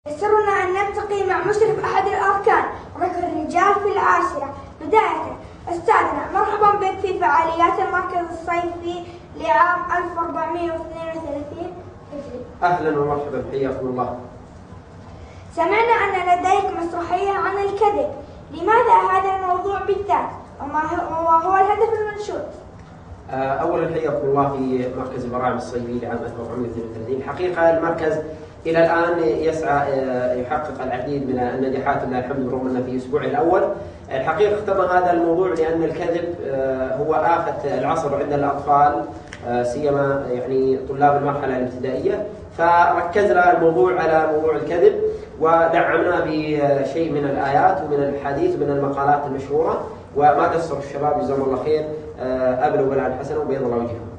يسرنا أن نلتقي مع مشرف أحد الأركان ركن الرجال في العاشرة. بداية أستاذنا مرحبا بك في فعاليات المركز الصيفي لعام 1432 هجري. أهلا ومرحبا، حياكم الله. سمعنا أن لديك مسرحية عن الكذب، لماذا هذا الموضوع بالذات؟ وما هو الهدف المنشود؟ أولا حياكم الله في مركز البراعم الصيفي لعام 1432. حقيقة المركز إلى الآن يسعى يحقق العديد من النجاحات لله الحمد، رغم أنه في أسبوعه الأول. الحقيقة اخترنا هذا الموضوع لأن الكذب هو آفة العصر عند الأطفال، سيما يعني طلاب المرحلة الابتدائية، فركزنا الموضوع على موضوع الكذب ودعمنا بشيء من الآيات ومن الحديث ومن المقالات المشهورة، وما قصر الشباب جزاهم الله خير، أبلوا بلاء حسنة وبيض الله وجههم.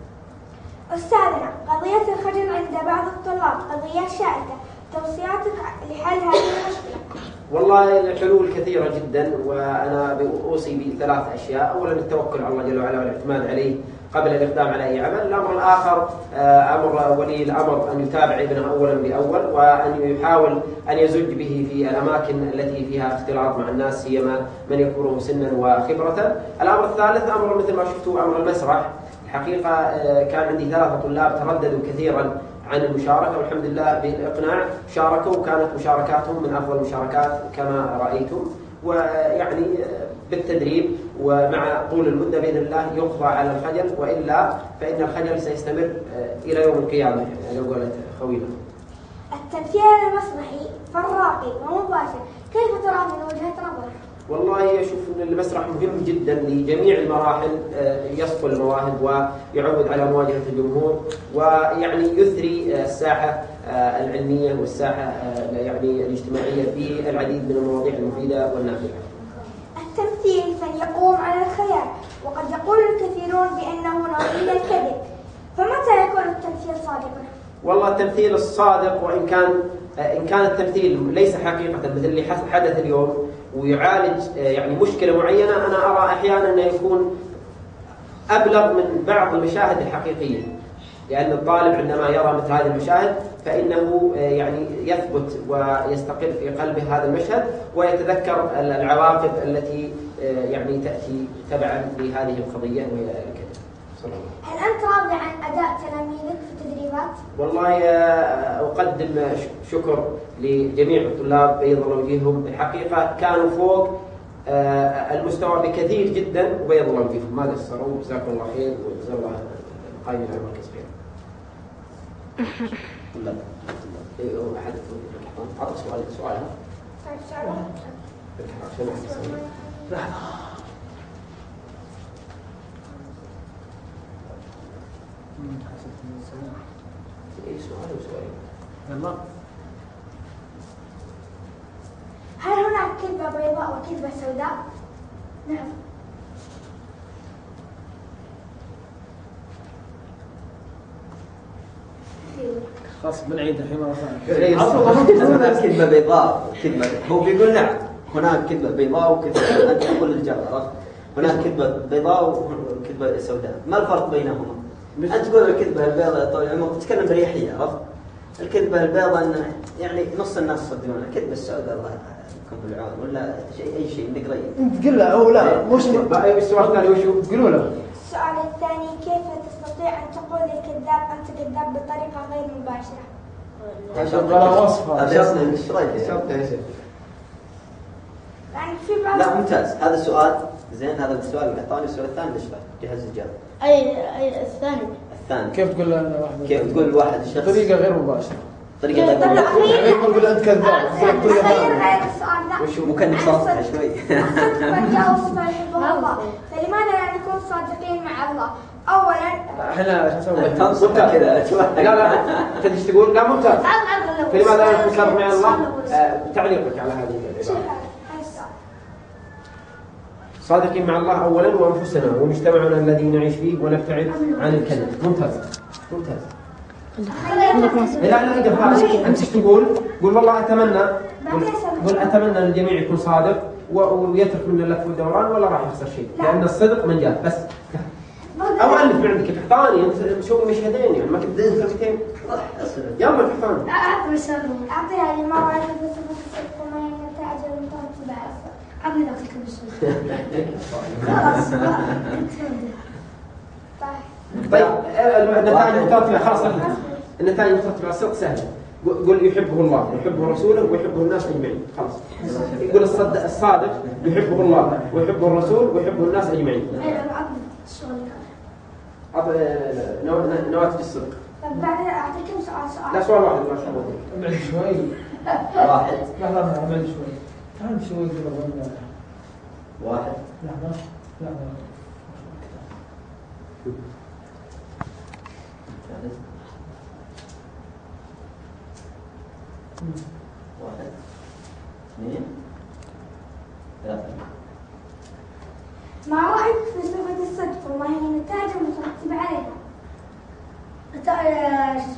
أستاذنا، قضية الخجل عند بعض الطلاب قضية شائكة، توصياتك لحل هذه المشكلة؟ والله الحلول كثيرة جدا، وأنا أوصي بثلاث أشياء. أولا التوكل على الله جل وعلا والاعتماد عليه قبل الإقدام على أي عمل. الأمر الآخر أمر ولي الأمر أن يتابع ابنه أولا بأول، وأن يحاول أن يزج به في الأماكن التي فيها اختلاط مع الناس، سيما من يكبره سنا وخبرة. الأمر الثالث أمر مثل ما شفتوا أمر المسرح. الحقيقة كان عندي 3 طلاب ترددوا كثيرا عن المشاركة، والحمد لله بالإقناع شاركوا، وكانت مشاركاتهم من أفضل المشاركات كما رأيتم. ويعني بالتدريب ومع طول المدة بإذن الله يقضى على الخجل، وإلا فإن الخجل سيستمر إلى يوم القيامة لو قالت خوينا. التمثيل المسرحي فراقي ومباشر، كيف ترى من وجهة نظرك؟ والله أشوف أن المسرح مهم جدا لجميع المراحل، يصقل المواهب ويعود على مواجهة الجمهور، ويعني يثري الساحة العلمية والساحة يعني الاجتماعية بالعديد من المواضيع المفيدة والنافعة. التمثيل فن يقوم على الخيال، وقد يقول الكثيرون بأنه نوع من الكذب، فمتى يكون التمثيل صادقا؟ والله التمثيل الصادق، وإن كان التمثيل ليس حقيقة مثل اللي حدث اليوم ويعالج يعني مشكلة معينة، أنا أرى أحيانا أنه يكون أبلغ من بعض المشاهد الحقيقية، لأن الطالب عندما يرى مثل هذه المشاهد فإنه يعني يثبت ويستقر في قلبه هذا المشهد، ويتذكر العواقب التي يعني تأتي تبعا لهذه القضية وهي الكذب. هل أنت راضي عن أداء تلاميذك في التدريبات؟ والله أقدم شكر لجميع الطلاب بيض الله وجههم، الحقيقة كانوا فوق المستوى بكثير جدا، وبيض الله وجههم ما قصروا، جزاكم الله خير وجزا الله القائمين على المركز خير. لا أحد أعطى سؤال هل هناك كذبة بيضاء وكذبة سوداء؟ نعم. خلاص بنعيد الحين مرة ثانية. هناك كذبة بيضاء وكذبة، هو بيقول نعم هناك كذبة بيضاء وكذبة سوداء. أنت تقول الجواب، هناك كذبة بيضاء وكذبة سوداء، ما الفرق بينهما؟ أنت تقول الكذبة البيضاء يا طويل العمر تتكلم بريحية، عرفت؟ الكذبة البيضاء إنه يعني نص الناس يصدقونها، الكذبة السوداء الله يكون بالعون ولا أي شيء نقرأ. أنت قل له أو لا مش السؤال الثاني وشو؟ قولوا له. السؤال الثاني، كيف تستطيع أن تقول للكذاب أنت كذاب بطريقة غير مباشرة؟ ولا وصفة. هذا ايش رايك؟ يعني في بعض. لا ممتاز، هذا السؤال زين، هذا السؤال اللي اعطاني. السؤال الثاني ليش جهز الجواب؟ أي الثاني. كيف تقول لواحد؟ كيف تقول لواحد الشخص بطريقة غير مباشرة. طريقة غير مباشرة. يعني يقول أنت كذاب. غير السؤال ده. وشو ممكن صوتها شوي. فنجاوب ما يحبه الله، فلماذا لا نكون صادقين مع الله؟ أولاً. إحنا شو نسوي؟ تنصب كذا. لا أنت ايش تقول؟ لا ممتاز. فلماذا لا نكون صادقين مع الله؟ تعليقك على هذه العبارة. صادقين مع الله أولا وأنفسنا ومجتمعنا الذي نعيش فيه، ونبتعد عن الكذب. ممتاز. لا أنت تقول والله أتمنى، قل أتمنى أن الجميع يكون صادق ويترك من اللف والدوران، ولا راح يخسر شيء، لأن الصدق منجاة. بس أو ألف من عندك، إعطاني أنت شو مشهدين يعني ما كنت كلمتين. يلا كفانا. أعطي مثال. أعطيها لي مرة يثبت صفة الصدق وما هي النتائج المترتبة على الصدق. عطني ذاك المثال. خلاص. طيب النتائج المترتبة خلاص النتائج المترتبة على الصدق سهلة. قل يحبه الله ويحبه رسوله ويحبه الناس أجمعين. خلاص. يقول الصادق يحبه الله ويحبه الرسول ويحبه الناس أجمعين. أيوة عطني السؤال. نواتج الصدق. طب بعدين أعطيكم سؤال. لا سؤال واحد ما شاء الله. ابعد شوي. واحد. لحظة ابعد شوي. تعال شوي كذا. واحد. لحظة. واحد. اثنين. ثلاثة. ما رأيك في صفة الصدق وما هي النتائج المترتبة عليها؟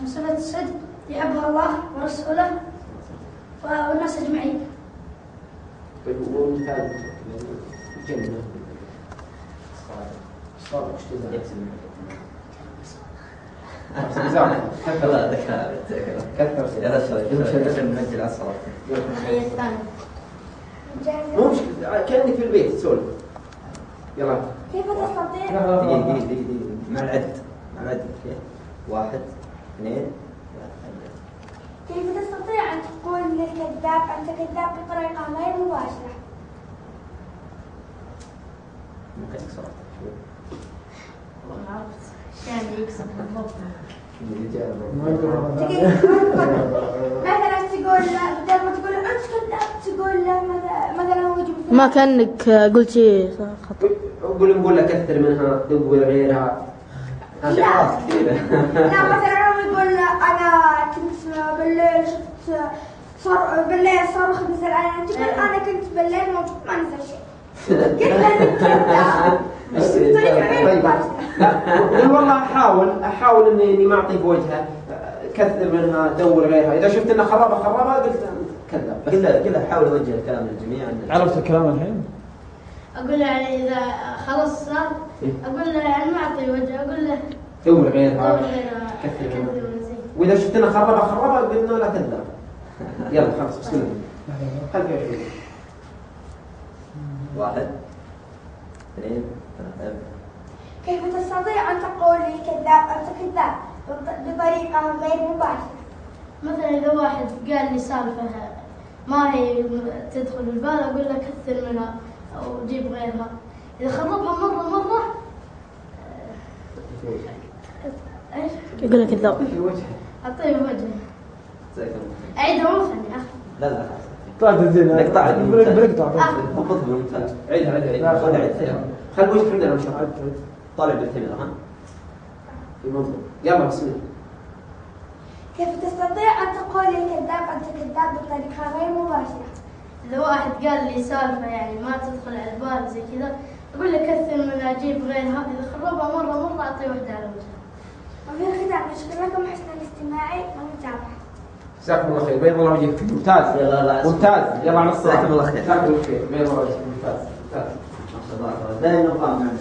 صفة الصدق يحبها الله ورسوله والناس أجمعين. طيب ومثال الجنة. صادق اشتغل. لا كثر يا رجل نمجل على الصلاة. الحياة الثانية. مو مشكلة كأنك في البيت تسولف. يلا. كيف تستطيع؟ دقيقة مع العدد واحد اثنين ثلاثة. كيف تستطيع أن تقول للكذاب أنت كذاب بطريقة غير مباشرة؟ ممكن صراحة والله ما عرفت يعني يكسب بالضبط. مثلا تقول له بدل ما تقول له أنت كذاب تقول له مثلا هو يجيب ما كأنك قلت شيء خطأ. نقول له كثر منها دور غيرها. لا مثلا هو يقول له أنا كنت بالليل شفت بالليل صاروخ نزل على الجبل أنا كنت بالليل موجود ما نزل شيء. قلت له كذاب. لا والله احاول اني ما اعطيه بوجهه كثر منها دور غيرها اذا شفت انه خرابه قلت كذاب. كلها حاول اوجه الكلام للجميع. عرفت الكلام الحين؟ أقول له يعني إذا خلص صار أقول له يعني ما أعطي وجه أقول له دور غيرها دور غيرها كثر منها. كثر وزين. واذا شفت انه خرابه قلنا لا كذاب. يلا خلاص بسم الله. خلي فيها شوي. واحد اثنين ثلاثة. كيف تستطيع أن تقول للكذاب أنت كذاب بطريقة غير مباشرة؟ مثلا إذا واحد قال لي سالفة ما هي تدخل البال أقول له كثر منها أو جيب غيرها. إذا خربها مرة إيش؟ يقول لك كذاب. في وجهه. أعطيه وجه. زي أعيدها مو ثاني أخي. لا طلعت زين. نقطع بنقطع. ضبط بالممتاز. عيدها. خل وجهك عندنا ان شاء الله. طالع بالكاميرا ها. في منظر. يلا بسم الله. كيف تستطيع أن تقول للكذاب أنت كذاب بطريقة غير مباشرة؟ إذا واحد قال لي سالفة يعني ما تدخل على البال زي كذا أقول له كثر من أجيب غيرها. إذا خربها مرة أعطيه وحدة على وجهها. وفي الختام نشكر لكم حسن الاستماع والمتابعة. جزاكم الله خير. بيض الله وجهك. ممتاز. ممتاز. يلا على الصلاة. جزاكم الله خير. جزاكم الله خير. بيض الله وجهك. ممتاز. دائما نقام معنا.